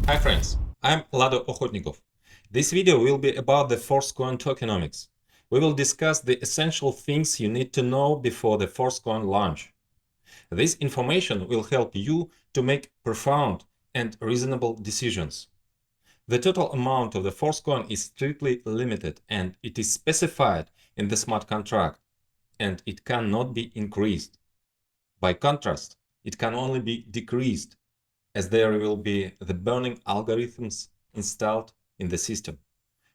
Hi friends, I'm Lado Okhotnikov. This video will be about the Forcecoin tokenomics. We will discuss the essential things you need to know before the Forcecoin launch. This information will help you to make profound and reasonable decisions. The total amount of the Forcecoin is strictly limited and it is specified in the smart contract, and it cannot be increased. By contrast, it can only be decreased, as there will be the burning algorithms installed in the system.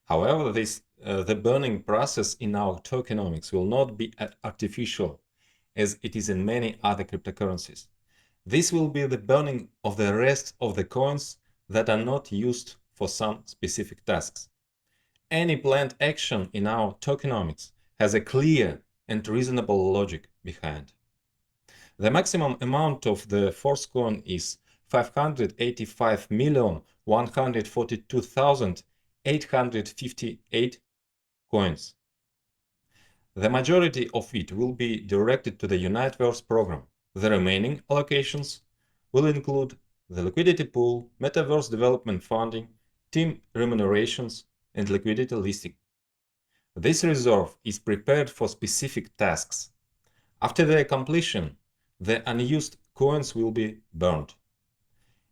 However, the burning process in our tokenomics will not be artificial, as it is in many other cryptocurrencies. This will be the burning of the rest of the coins that are not used for some specific tasks. Any planned action in our tokenomics has a clear and reasonable logic behind. The maximum amount of the Forcecoin is 585,142,858 coins. The majority of it will be directed to the Uniteverse program. The remaining allocations will include the liquidity pool, metaverse development funding, team remunerations, and liquidity listing. This reserve is prepared for specific tasks. After their completion, the unused coins will be burned.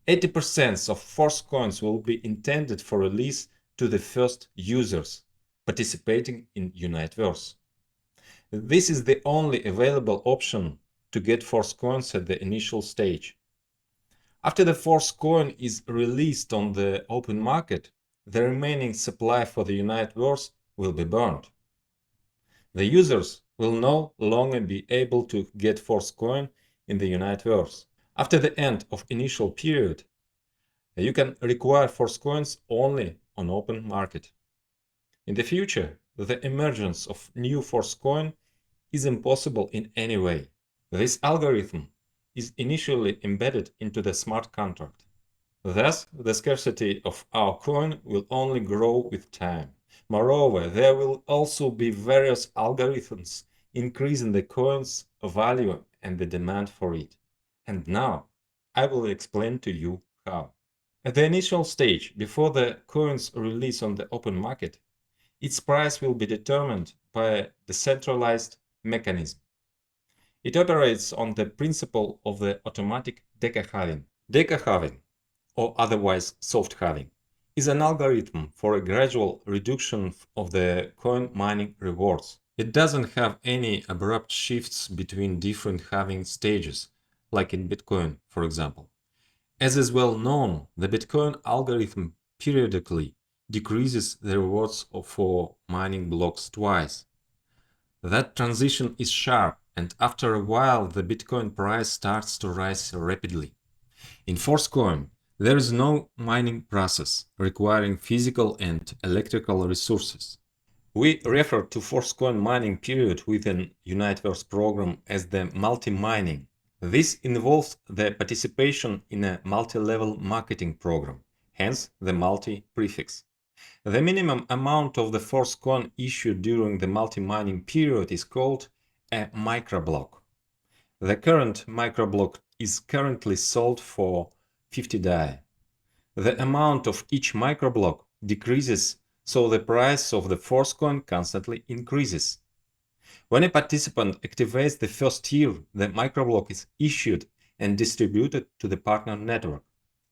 80% of Forcecoins will be intended for release to the first users participating in Uniteverse. This is the only available option to get Forcecoins at the initial stage. After the Forcecoin is released on the open market, the remaining supply for the Uniteverse will be burned. The users will no longer be able to get Forcecoin in the Uniteverse. After the end of initial period, you can require Forcecoins only on open market. In the future, the emergence of new Forcecoin is impossible in any way. This algorithm is initially embedded into the smart contract. Thus, the scarcity of our coin will only grow with time. Moreover, there will also be various algorithms increasing the coin's value and the demand for it. And now, I will explain to you how. At the initial stage, before the coin's release on the open market, its price will be determined by a decentralized mechanism. It operates on the principle of the automatic Deca halving. Deca halving, or otherwise soft halving, is an algorithm for a gradual reduction of the coin mining rewards. It doesn't have any abrupt shifts between different halving stages, like in Bitcoin, for example. As is well known, the Bitcoin algorithm periodically decreases the rewards for mining blocks twice. That transition is sharp, and after a while the Bitcoin price starts to rise rapidly. In Forcecoin, there is no mining process requiring physical and electrical resources. We refer to Forcecoin mining period within Uniteverse program as the multi-mining. This involves the participation in a multi-level marketing program, hence the multi prefix. The minimum amount of the Forcecoin issued during the multi-mining period is called a microblock. The current microblock is currently sold for 50 DAI. The amount of each microblock decreases, so the price of the Forcecoin constantly increases. When a participant activates the first tier, the microblock is issued and distributed to the partner network,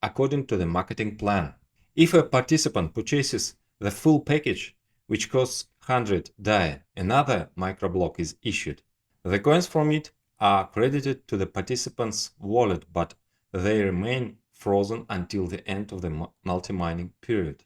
according to the marketing plan. If a participant purchases the full package, which costs 100 DAI, another microblock is issued. The coins from it are credited to the participant's wallet, but they remain frozen until the end of the multi-mining period.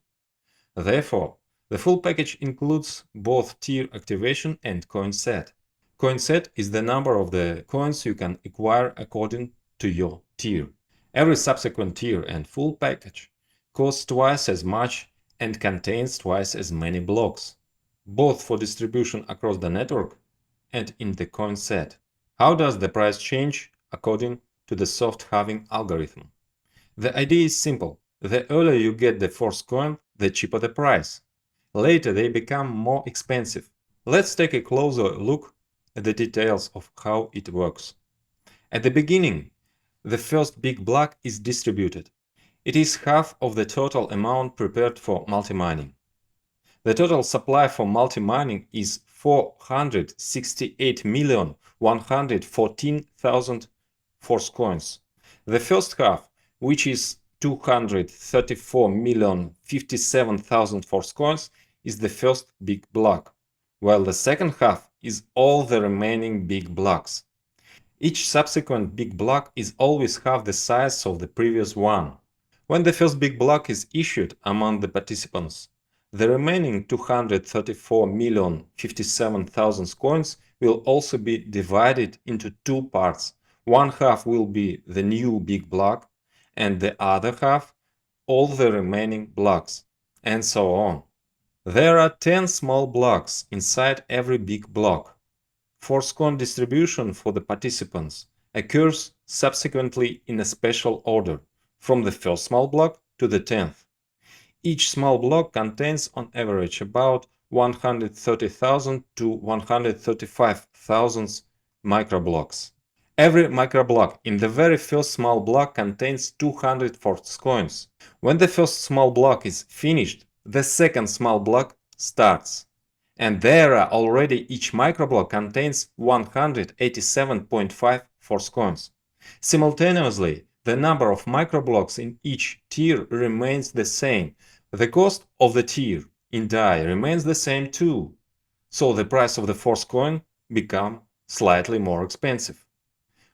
Therefore, the full package includes both tier activation and coin set. Coin set is the number of the coins you can acquire according to your tier. Every subsequent tier and full package costs twice as much and contains twice as many blocks, both for distribution across the network and in the coin set. How does the price change according to the soft halving algorithm? The idea is simple. The earlier you get the Forcecoin, the cheaper the price. Later they become more expensive. Let's take a closer look at the details of how it works. At the beginning, the first big block is distributed. It is half of the total amount prepared for multi-mining. The total supply for multi-mining is 468,114,000 Force coins. The first half, which is 234,057,000 Force coins, is the first big block, while the second half is all the remaining big blocks. Each subsequent big block is always half the size of the previous one. When the first big block is issued among the participants, the remaining 234,057,000 coins will also be divided into two parts. One half will be the new big block, and the other half all the remaining blocks, and so on. There are 10 small blocks inside every big block. Forcecoin distribution for the participants occurs subsequently in a special order, from the first small block to the 10th. Each small block contains on average about 130,000 to 135,000 microblocks. Every microblock in the very first small block contains 200 Force coins. When the first small block is finished, the second small block starts. And there are already each microblock contains 187.5 Force coins. Simultaneously, the number of microblocks in each tier remains the same. The cost of the tier in DAI remains the same too, so the price of the Force coin becomes slightly more expensive.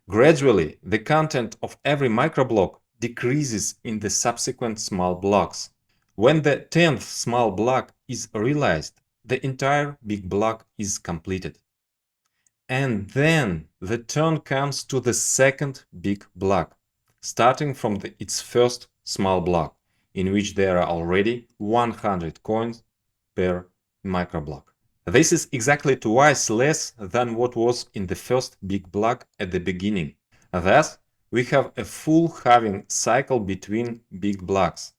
Gradually, the content of every microblock decreases in the subsequent small blocks. When the 10th small block is realized, the entire big block is completed. And then the turn comes to the second big block, starting from its first small block, in which there are already 100 coins per microblock. This is exactly twice less than what was in the first big block at the beginning. Thus, we have a full halving cycle between big blocks,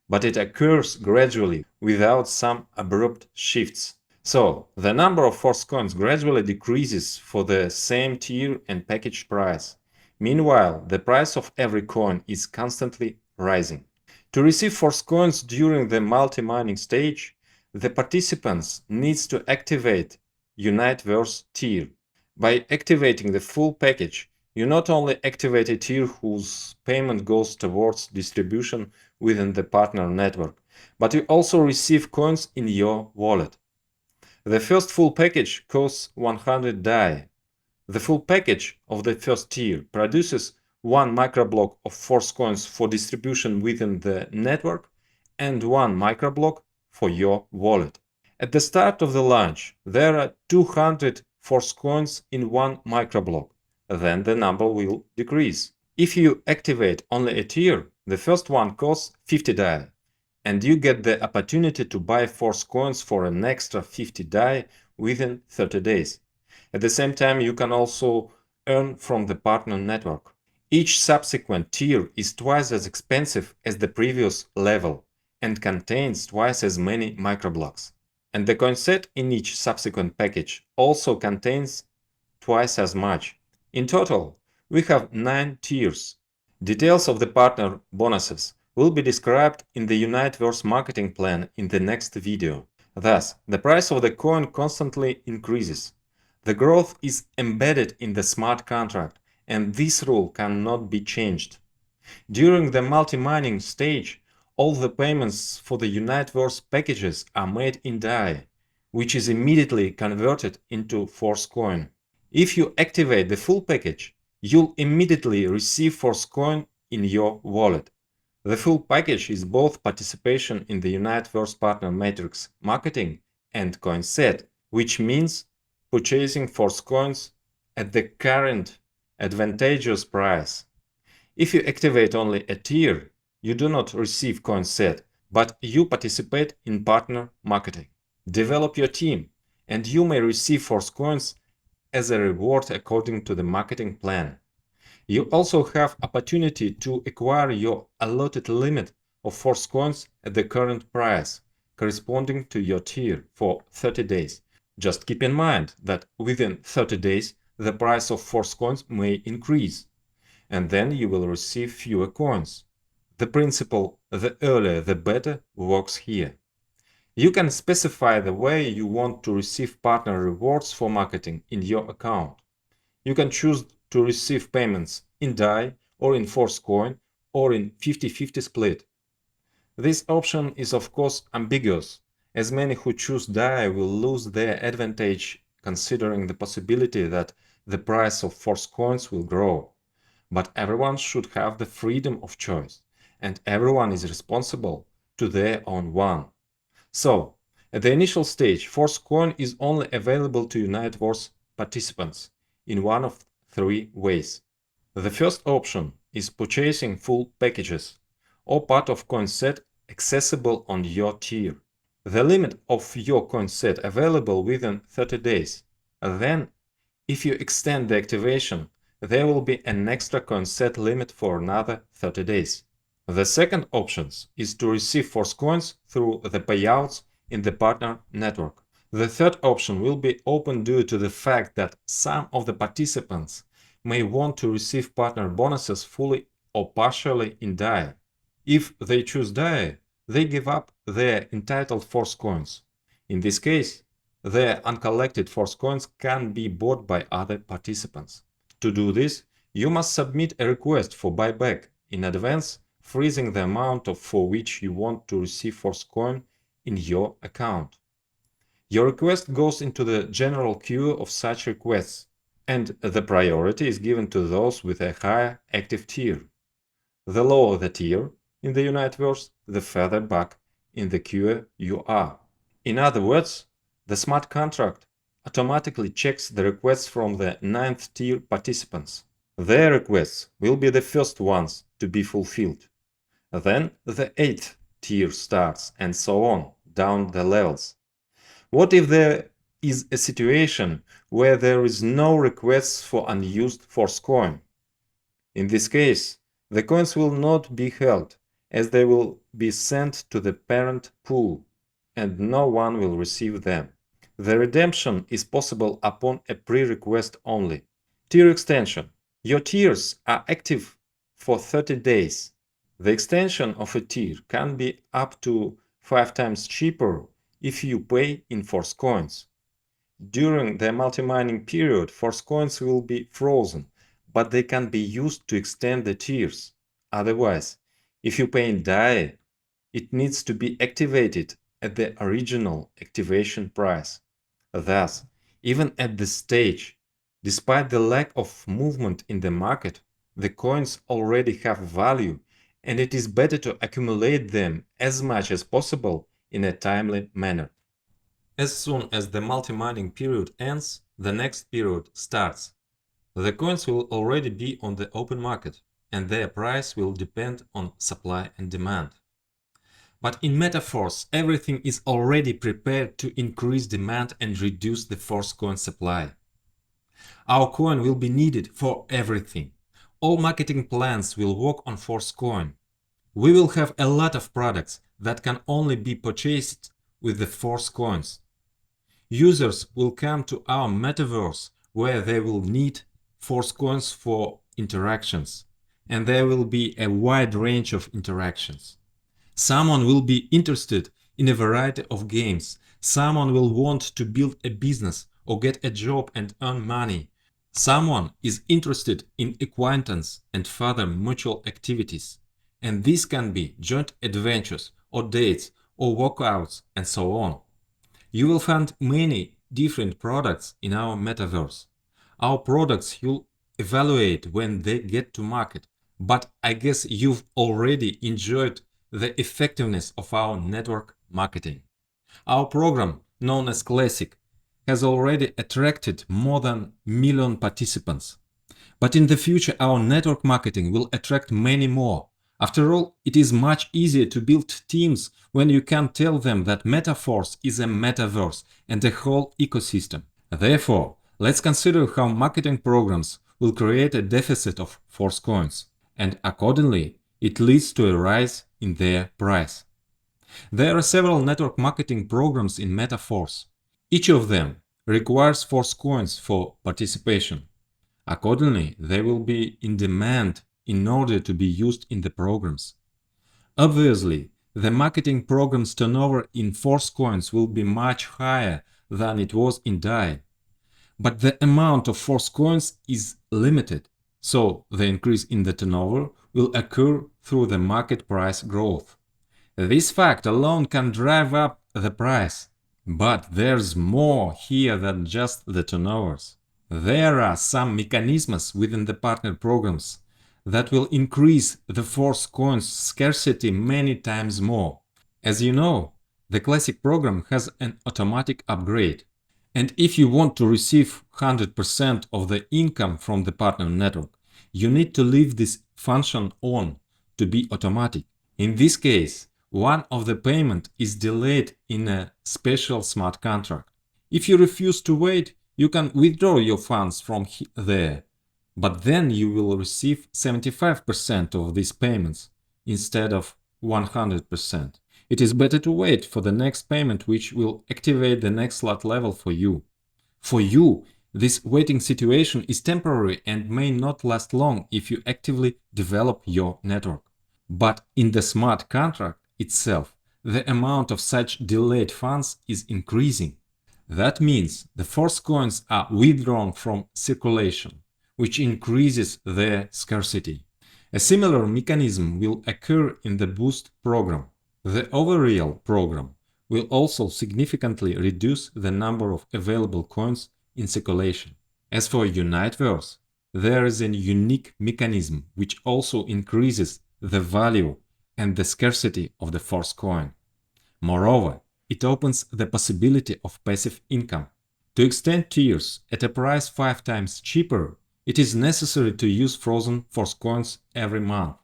but it occurs gradually without some abrupt shifts. So, the number of Force coins gradually decreases for the same tier and package price. Meanwhile, the price of every coin is constantly rising. To receive Force coins during the multi-mining stage, the participants need to activate Uniteverse tier. By activating the full package, you not only activate a tier whose payment goes towards distribution within the partner network, but you also receive coins in your wallet. The first full package costs 100 DAI. The full package of the first tier produces one microblock of Force coins for distribution within the network and one microblock for your wallet. At the start of the launch, there are 200 Force coins in one microblock. Then the number will decrease. If you activate only a tier, the first one costs 50 DAI, and you get the opportunity to buy Force coins for an extra 50 DAI within 30 days. At the same time, you can also earn from the partner network. Each subsequent tier is twice as expensive as the previous level and contains twice as many microblocks. And the coin set in each subsequent package also contains twice as much. In total, we have 9 tiers. Details of the partner bonuses will be described in the Uniteverse marketing plan in the next video. Thus, the price of the coin constantly increases. The growth is embedded in the smart contract, and this rule cannot be changed. During the multi-mining stage, all the payments for the Uniteverse packages are made in DAI, which is immediately converted into Force coin. If you activate the full package, you'll immediately receive Force coin in your wallet. The full package is both participation in the Uniteverse Partner Matrix marketing and coin set, which means purchasing Force coins at the current advantageous price. If you activate only a tier, you do not receive coin set, but you participate in partner marketing. Develop your team, and you may receive Force coins as a reward according to the marketing plan. You also have opportunity to acquire your allotted limit of Force coins at the current price, corresponding to your tier, for 30 days. Just keep in mind that within 30 days, the price of Force coins may increase, and then you will receive fewer coins. The principle "the earlier the better" works here. You can specify the way you want to receive partner rewards for marketing in your account. You can choose to receive payments in DAI or in Forcecoin or in 50-50 split. This option is of course ambiguous, as many who choose DAI will lose their advantage considering the possibility that the price of Force coins will grow. But everyone should have the freedom of choice, and everyone is responsible to their own one. So, at the initial stage, Forcecoin is only available to Uniteverse participants in one of three ways. The first option is purchasing full packages or part of coin set accessible on your tier. The limit of your coin set available within 30 days. Then, if you extend the activation, there will be an extra coin set limit for another 30 days. The second option is to receive Force coins through the payouts in the partner network. The third option will be open due to the fact that some of the participants may want to receive partner bonuses fully or partially in DAI. If they choose DAI, they give up their entitled Force coins. In this case, their uncollected Force coins can be bought by other participants. To do this, you must submit a request for buyback in advance, freezing the amount for which you want to receive Force coin in your account. Your request goes into the general queue of such requests, and the priority is given to those with a higher active tier. The lower the tier in the Uniteverse, the further back in the queue you are. In other words, the smart contract automatically checks the requests from the 9th tier participants. Their requests will be the first ones to be fulfilled. Then the 8th tier starts, and so on, down the levels. What if there is a situation where there is no requests for unused Force coin? In this case, the coins will not be held, as they will be sent to the parent pool, and no one will receive them. The redemption is possible upon a pre-request only. Tier extension. Your tiers are active for 30 days. The extension of a tier can be up to 5 times cheaper if you pay in Force coins. During the multi-mining period, Force coins will be frozen, but they can be used to extend the tiers. Otherwise, if you pay in DAI, it needs to be activated at the original activation price. Thus, even at this stage, despite the lack of movement in the market, the coins already have value, and it is better to accumulate them as much as possible in a timely manner. As soon as the multi-mining period ends, the next period starts. The coins will already be on the open market, and their price will depend on supply and demand. But in MetaForce, everything is already prepared to increase demand and reduce the Force coin supply. Our coin will be needed for everything. All marketing plans will work on Force coin. We will have a lot of products that can only be purchased with the Force coins. Users will come to our metaverse where they will need Force coins for interactions, and there will be a wide range of interactions. Someone will be interested in a variety of games. Someone will want to build a business or get a job and earn money. Someone is interested in acquaintance and further mutual activities. And this can be joint adventures or dates or workouts and so on. You will find many different products in our metaverse. Our products you'll evaluate when they get to market, but I guess you've already enjoyed the effectiveness of our network marketing. Our program, known as Classic, has already attracted more than 1 million participants. But in the future, our network marketing will attract many more. After all, it is much easier to build teams when you can tell them that MetaForce is a metaverse and a whole ecosystem. Therefore, let's consider how marketing programs will create a deficit of Force coins, and accordingly, it leads to a rise in their price. There are several network marketing programs in MetaForce. Each of them requires Force coins for participation. Accordingly, they will be in demand in order to be used in the programs. Obviously, the marketing program's turnover in Forcecoins will be much higher than it was in DAI. But the amount of Forcecoins is limited, so the increase in the turnover will occur through the market price growth. This fact alone can drive up the price. But there's more here than just the turnovers. There are some mechanisms within the partner programs that will increase the Forcecoins scarcity many times more. As you know, the classic program has an automatic upgrade. And if you want to receive 100% of the income from the partner network, you need to leave this function on to be automatic. In this case, one of the payment is delayed in a special smart contract. If you refuse to wait, you can withdraw your funds from there, but then you will receive 75% of these payments instead of 100%. It is better to wait for the next payment, which will activate the next slot level for you. For you, this waiting situation is temporary and may not last long if you actively develop your network. But in the smart contract itself, the amount of such delayed funds is increasing. That means the Forcecoins are withdrawn from circulation, which increases their scarcity. A similar mechanism will occur in the Boost program. The Overreal program will also significantly reduce the number of available coins in circulation. As for Uniteverse, there is a unique mechanism which also increases the value and the scarcity of the Forcecoin. Moreover, it opens the possibility of passive income. To extend tiers at a price 5 times cheaper, it is necessary to use frozen Forcecoins every month.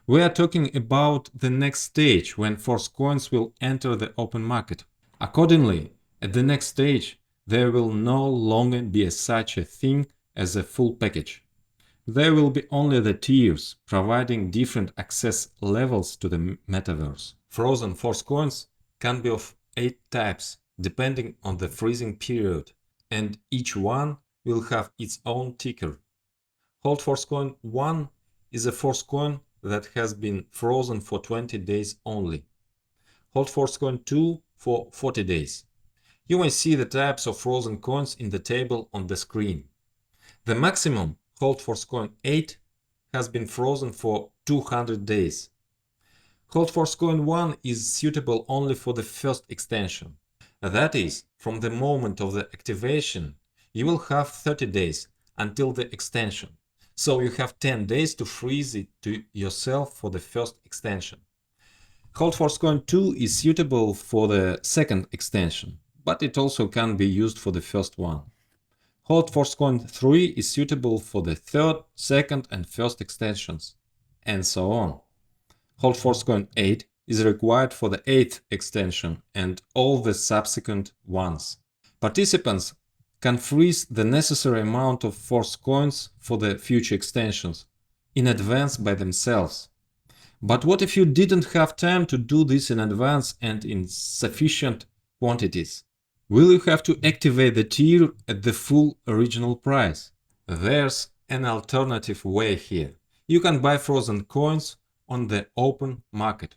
We are talking about the next stage when Forcecoins will enter the open market. Accordingly, at the next stage, there will no longer be such a thing as a full package. There will be only the tiers, providing different access levels to the metaverse. Frozen Forcecoins can be of 8 types, depending on the freezing period, and each one will have its own ticker. Hold Forcecoin 1 is a Forcecoin that has been frozen for 20 days only. Hold Forcecoin 2 for 40 days. You may see the types of frozen coins in the table on the screen. The maximum Hold Forcecoin 8 has been frozen for 200 days. Hold Forcecoin 1 is suitable only for the first extension. That is, from the moment of the activation, you will have 30 days until the extension. So you have 10 days to freeze it to yourself for the first extension. Hold Forcecoin 2 is suitable for the second extension, but it also can be used for the first one. Hold Forcecoin 3 is suitable for the third, second and first extensions, and so on. Hold Forcecoin 8 is required for the 8th extension and all the subsequent ones. Participants can freeze the necessary amount of Forcecoins for the future extensions in advance by themselves. But what if you didn't have time to do this in advance and in sufficient quantities? Will you have to activate the tier at the full original price? There's an alternative way here. You can buy frozen coins on the open market.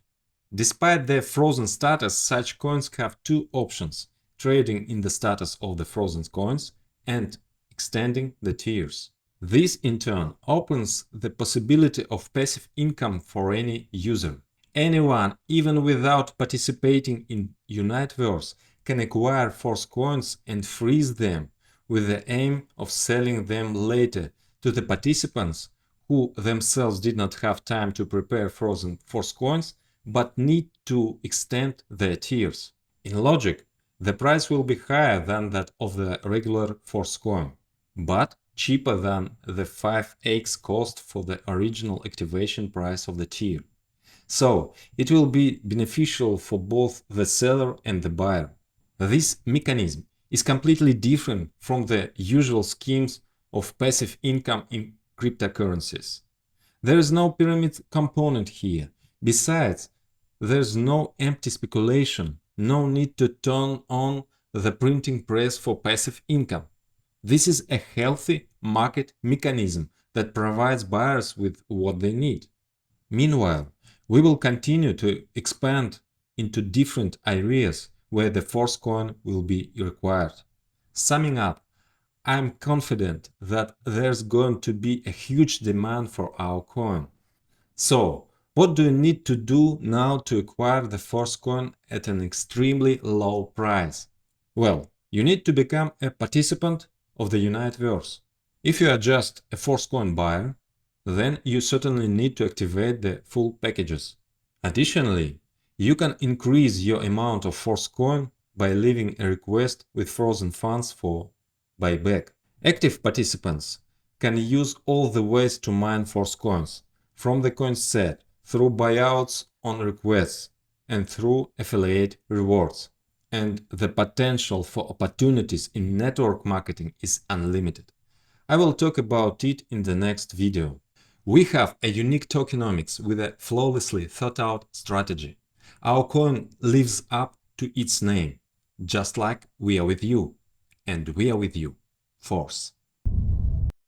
Despite their frozen status, such coins have 2 options: trading in the status of the frozen coins and extending the tiers. This in turn opens the possibility of passive income for any user. Anyone, even without participating in Uniteverse, can acquire Forcecoins and freeze them with the aim of selling them later to the participants who themselves did not have time to prepare frozen Forcecoins but need to extend their tiers. In logic, the price will be higher than that of the regular Forcecoin, but cheaper than the 5x cost for the original activation price of the tier. So it will be beneficial for both the seller and the buyer. This mechanism is completely different from the usual schemes of passive income in cryptocurrencies. There is no pyramid component here. Besides, there's no empty speculation, no need to turn on the printing press for passive income. This is a healthy market mechanism that provides buyers with what they need. Meanwhile, We will continue to expand into different areas where the Forcecoin will be required. Summing up, I'm confident that there's going to be a huge demand for our coin. So, what do you need to do now to acquire the Forcecoin at an extremely low price? Well, you need to become a participant of the Uniteverse. If you are just a Forcecoin buyer, then you certainly need to activate the full packages. Additionally, you can increase your amount of Forcecoin by leaving a request with frozen funds for buyback. Active participants can use all the ways to mine Forcecoins, from the coin set, through buyouts on requests, and through affiliate rewards. And the potential for opportunities in network marketing is unlimited. I will talk about it in the next video. We have a unique tokenomics with a flawlessly thought out strategy. Our coin lives up to its name, just like we are with you. And we are with you. Force.